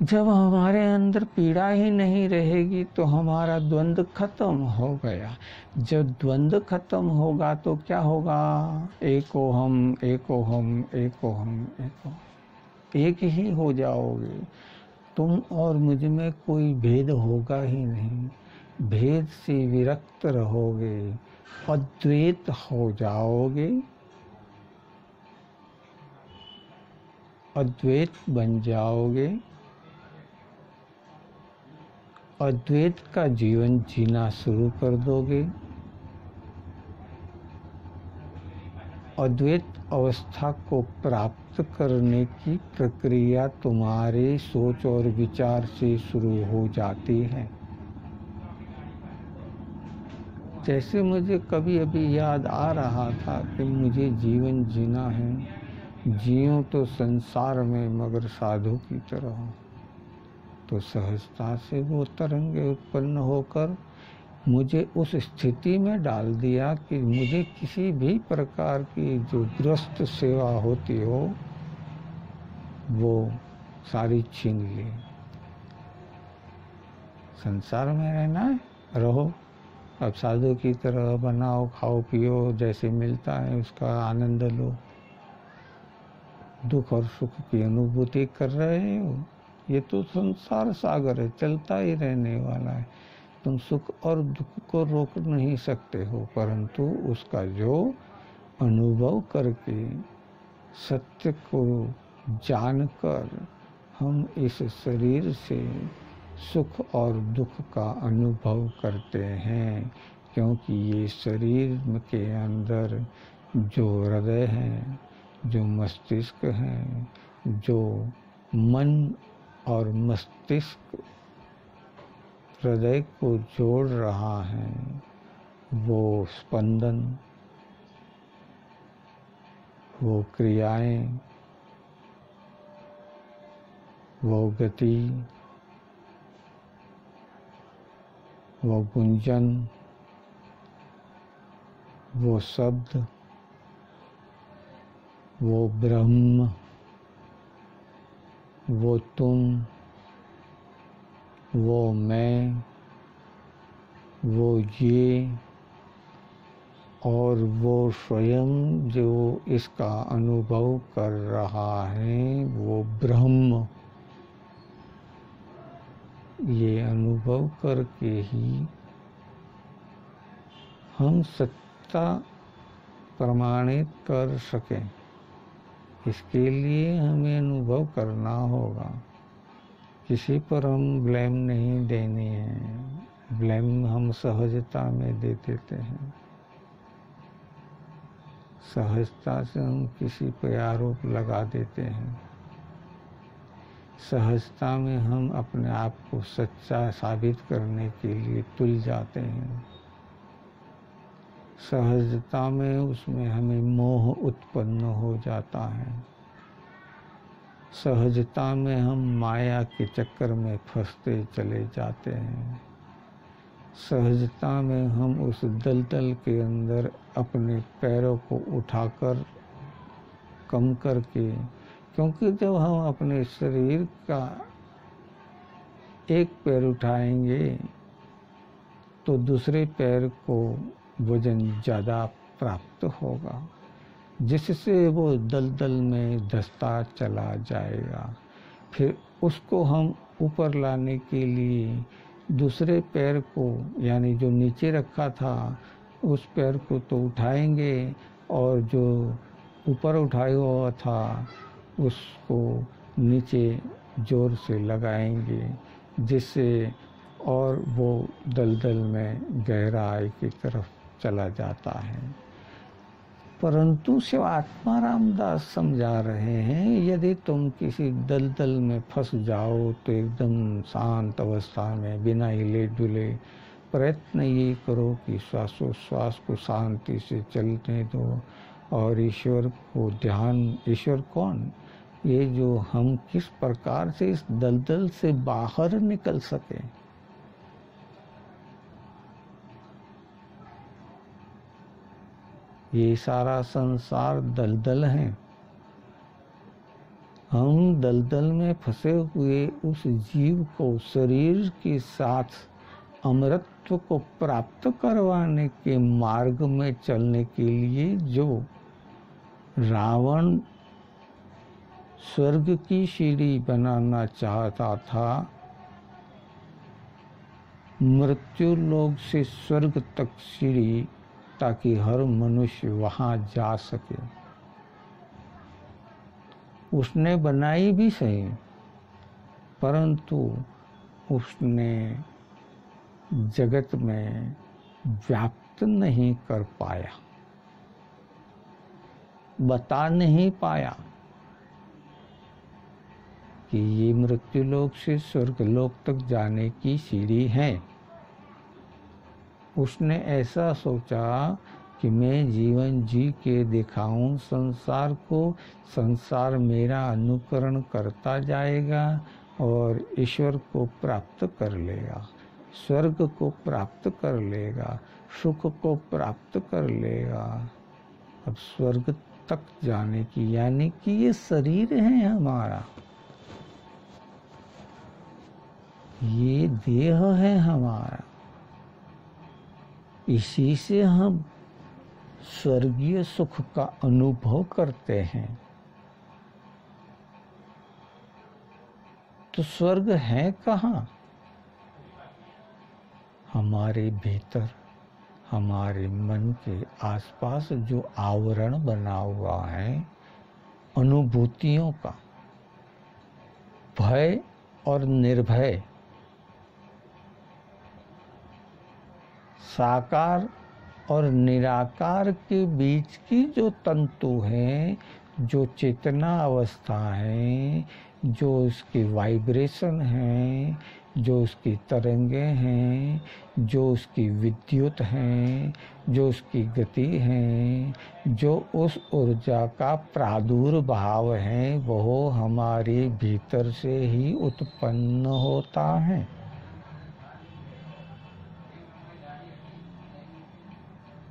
जब हमारे अंदर पीड़ा ही नहीं रहेगी तो हमारा द्वंद्व खत्म हो गया। जब द्वंद्व खत्म होगा तो क्या होगा? एको हम, एको हम, एको हम, एको, एक ही हो जाओगे। तुम और मुझ में कोई भेद होगा ही नहीं, भेद से विरक्त रहोगे, अद्वैत हो जाओगे, अद्वैत बन जाओगे, अद्वैत का जीवन जीना शुरू कर दोगे। अद्वैत अवस्था को प्राप्त करने की प्रक्रिया तुम्हारे सोच और विचार से शुरू हो जाती है। जैसे मुझे कभी अभी याद आ रहा था कि मुझे जीवन जीना है, जियूं तो संसार में मगर साधु की तरह, तो सहजता से वो तरंगे उत्पन्न होकर मुझे उस स्थिति में डाल दिया कि मुझे किसी भी प्रकार की जो गृहस्थ सेवा होती हो वो सारी छीन ली। संसार में रहना है, रहो, अब साधु की तरह बनाओ, खाओ पियो, जैसे मिलता है उसका आनंद लो, दुख और सुख की अनुभूति कर रहे हो। ये तो संसार सागर है, चलता ही रहने वाला है। तुम सुख और दुख को रोक नहीं सकते हो, परंतु उसका जो अनुभव करके सत्य को जानकर हम इस शरीर से सुख और दुख का अनुभव करते हैं, क्योंकि ये शरीर के अंदर जो हृदय है, जो मस्तिष्क है, जो मन और मस्तिष्क हृदय को जोड़ रहा है, वो स्पंदन, वो क्रियाएं, वो गति, वो गुंजन, वो शब्द, वो ब्रह्म, वो तुम, वो मैं, वो ये और वो स्वयं जो इसका अनुभव कर रहा है वो ब्रह्म। ये अनुभव करके ही हम सत्ता प्रमाणित कर सकें, इसके लिए हमें अनुभव करना होगा। किसी पर हम ब्लेम नहीं देनी है, ब्लेम हम सहजता में दे देते हैं। सहजता से हम किसी पर आरोप लगा देते हैं। सहजता में हम अपने आप को सच्चा साबित करने के लिए तुल जाते हैं। सहजता में उसमें हमें मोह उत्पन्न हो जाता है। सहजता में हम माया के चक्कर में फंसते चले जाते हैं। सहजता में हम उस दलदल के अंदर अपने पैरों को उठाकर कम करके, क्योंकि जब हम अपने शरीर का एक पैर उठाएंगे तो दूसरे पैर को वजन ज़्यादा प्राप्त होगा, जिससे वो दलदल में धंसता चला जाएगा। फिर उसको हम ऊपर लाने के लिए दूसरे पैर को, यानी जो नीचे रखा था उस पैर को तो उठाएंगे, और जो ऊपर उठाया हुआ था उसको नीचे जोर से लगाएंगे, जिससे और वो दलदल में गहराई की तरफ चला जाता है। परंतु शिव आत्मा रामदास समझा रहे हैं, यदि तुम किसी दलदल में फंस जाओ तो एकदम शांत अवस्था में बिना हिले डुले प्रयत्न ये करो कि श्वासोश्वास को शांति से चलने दो, और ईश्वर को ध्यान। ईश्वर कौन? ये जो हम किस प्रकार से इस दलदल से बाहर निकल सके। ये सारा संसार दलदल है। हम दलदल में फंसे हुए उस जीव को शरीर के साथ अमरत्व को प्राप्त करवाने के मार्ग में चलने के लिए जो रावण स्वर्ग की सीढ़ी बनाना चाहता था, मृत्यु लोक से स्वर्ग तक सीढ़ी, ताकि हर मनुष्य वहां जा सके, उसने बनाई भी सही, परंतु उसने जगत में व्याप्त नहीं कर पाया, बता नहीं पाया कि ये मृत्युलोक से स्वर्गलोक तक जाने की सीढ़ी है। उसने ऐसा सोचा कि मैं जीवन जी के दिखाऊं संसार को, संसार मेरा अनुकरण करता जाएगा और ईश्वर को प्राप्त कर लेगा, स्वर्ग को प्राप्त कर लेगा, सुख को प्राप्त कर लेगा। अब स्वर्ग तक जाने की, यानी कि ये शरीर है हमारा, ये देह है हमारा, इसी से हम स्वर्गीय सुख का अनुभव करते हैं। तो स्वर्ग है कहाँ? हमारे भीतर, हमारे मन के आसपास जो आवरण बना हुआ है अनुभूतियों का, भय और निर्भय, साकार और निराकार के बीच की जो तंतु हैं, जो चेतना अवस्था है, जो उसकी वाइब्रेशन है, जो उसकी तरंगें हैं, जो उसकी विद्युत हैं, जो उसकी गति है, जो उस ऊर्जा का प्रादुर्भाव है, वह हमारे भीतर से ही उत्पन्न होता है।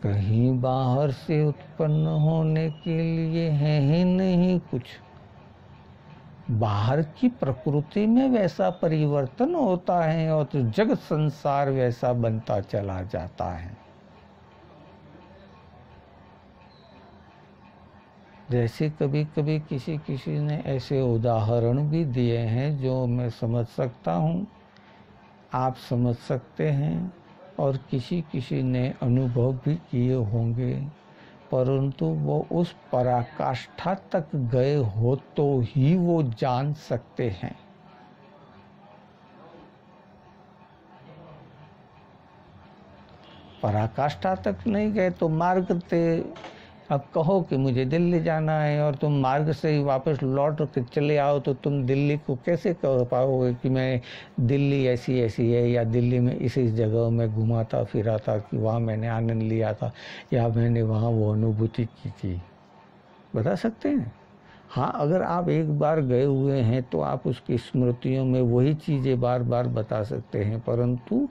कहीं बाहर से उत्पन्न होने के लिए है ही नहीं कुछ। बाहर की प्रकृति में वैसा परिवर्तन होता है और तो जगत संसार वैसा बनता चला जाता है। जैसे कभी कभी किसी ने ऐसे उदाहरण भी दिए हैं जो मैं समझ सकता हूँ, आप समझ सकते हैं, और किसी ने अनुभव भी किए होंगे, परंतु वो उस पराकाष्ठा तक गए हो तो ही वो जान सकते हैं। पराकाष्ठा तक नहीं गए तो मार्ग से, अब कहो कि मुझे दिल्ली जाना है और तुम मार्ग से ही वापस लौट के चले आओ, तो तुम दिल्ली को कैसे कह पाओगे कि मैं दिल्ली ऐसी ऐसी है, या दिल्ली में इस जगह में घुमा था फिरा था, कि वहाँ मैंने आनंद लिया था, या मैंने वहाँ वो अनुभूति की थी। बता सकते हैं? हाँ, अगर आप एक बार गए हुए हैं तो आप उसकी स्मृतियों में वही चीज़ें बार बार बता सकते हैं, परंतु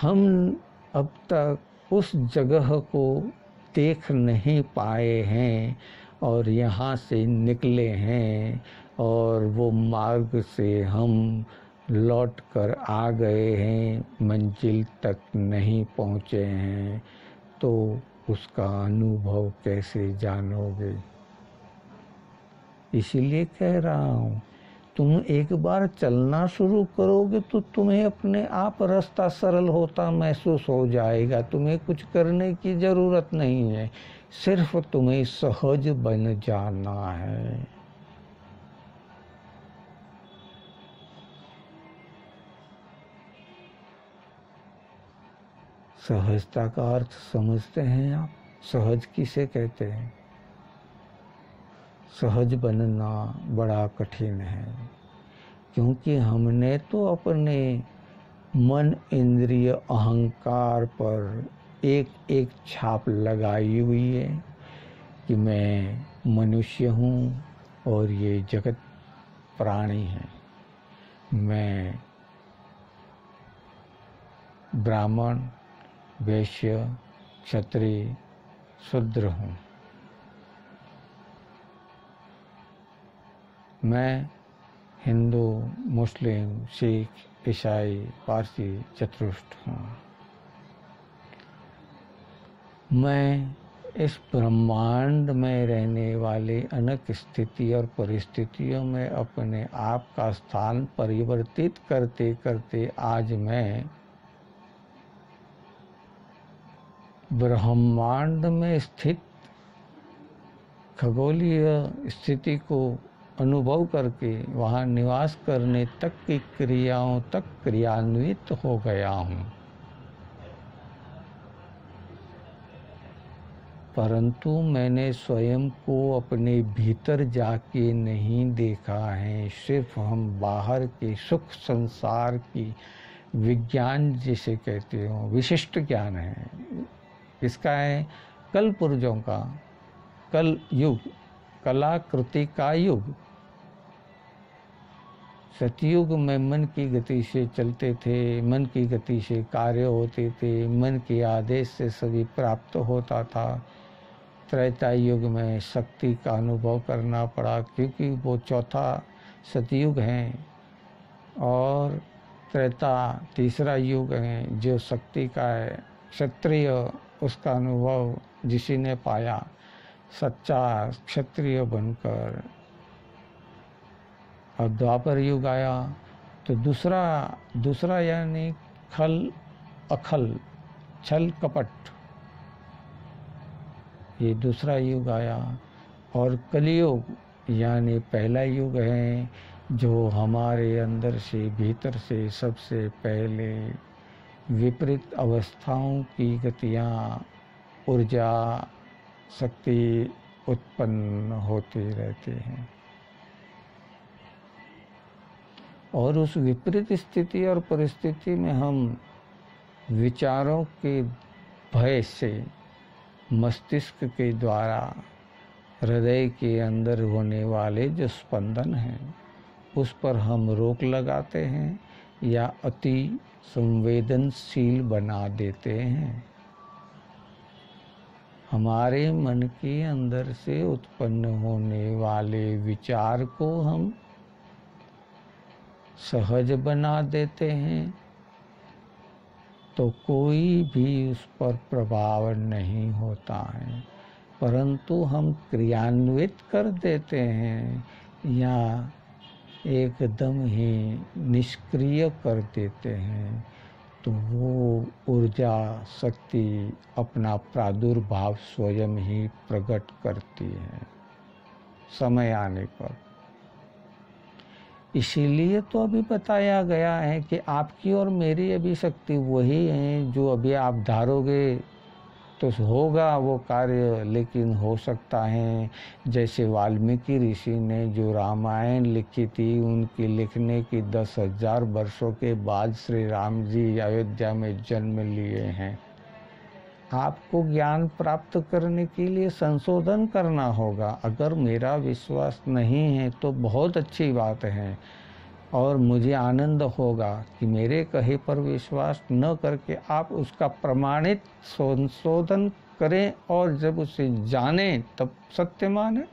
हम अब तक उस जगह को देख नहीं पाए हैं और यहाँ से निकले हैं और वो मार्ग से हम लौट कर आ गए हैं, मंजिल तक नहीं पहुँचे हैं, तो उसका अनुभव कैसे जानोगे? इसीलिए कह रहा हूँ, तुम एक बार चलना शुरू करोगे तो तुम्हें अपने आप रास्ता सरल होता महसूस हो जाएगा। तुम्हें कुछ करने की ज़रूरत नहीं है, सिर्फ तुम्हें सहज बन जाना है। सहजता का अर्थ समझते हैं आप? सहज किसे कहते हैं? सहज बनना बड़ा कठिन है, क्योंकि हमने तो अपने मन, इंद्रिय, अहंकार पर एक एक छाप लगाई हुई है कि मैं मनुष्य हूँ और ये जगत प्राणी है, मैं ब्राह्मण, वैश्य, क्षत्रिय, शूद्र हूँ। मैं हिंदू, मुस्लिम, सिख, ईसाई, पारसी, चतुष्ट हूँ। मैं इस ब्रह्मांड में रहने वाली अनेक स्थिति और परिस्थितियों में अपने आप का स्थान परिवर्तित करते करते आज मैं ब्रह्मांड में स्थित खगोलीय स्थिति को अनुभव करके वहाँ निवास करने तक की क्रियाओं तक क्रियान्वित हो गया हूँ। परंतु मैंने स्वयं को अपने भीतर जाके नहीं देखा है। सिर्फ हम बाहर के सुख संसार की विज्ञान जिसे कहते हो विशिष्ट ज्ञान है, इसका है कल पुर्जों का, कल युग, कलाकृति का युग। सतयुग में मन की गति से चलते थे, मन की गति से कार्य होते थे, मन के आदेश से सभी प्राप्त होता था। त्रेता युग में शक्ति का अनुभव करना पड़ा, क्योंकि वो चौथा सतयुग है और त्रेता तीसरा युग है जो शक्ति का है। क्षत्रिय उसका अनुभव जिसी ने पाया सच्चा क्षत्रिय बनकर, और द्वापर युग आया तो दूसरा यानी खल अखल, छल कपट, ये दूसरा युग आया। और कलियुग यानी पहला युग है जो हमारे अंदर से भीतर से सबसे पहले विपरीत अवस्थाओं की गतियाँ, ऊर्जा, शक्ति उत्पन्न होते रहते हैं। और उस विपरीत स्थिति और परिस्थिति में हम विचारों के भय से मस्तिष्क के द्वारा हृदय के अंदर होने वाले जो स्पंदन हैं उस पर हम रोक लगाते हैं या अति संवेदनशील बना देते हैं। हमारे मन के अंदर से उत्पन्न होने वाले विचार को हम सहज बना देते हैं तो कोई भी उस पर प्रभाव नहीं होता है, परंतु हम क्रियान्वित कर देते हैं या एकदम ही निष्क्रिय कर देते हैं तो वो ऊर्जा शक्ति अपना प्रादुर्भाव स्वयं ही प्रकट करती है समय आने पर। इसीलिए तो अभी बताया गया है कि आपकी और मेरी अभी शक्ति वही है जो अभी आप धारोगे तो होगा वो कार्य। लेकिन हो सकता है जैसे वाल्मीकि ऋषि ने जो रामायण लिखी थी, उनकी लिखने की 10,000 वर्षों के बाद श्री राम जी अयोध्या में जन्म लिए हैं। आपको ज्ञान प्राप्त करने के लिए संशोधन करना होगा। अगर मेरा विश्वास नहीं है तो बहुत अच्छी बात है और मुझे आनंद होगा कि मेरे कहे पर विश्वास न करके आप उसका प्रमाणित संशोधन करें और जब उसे जानें तब सत्य मानें।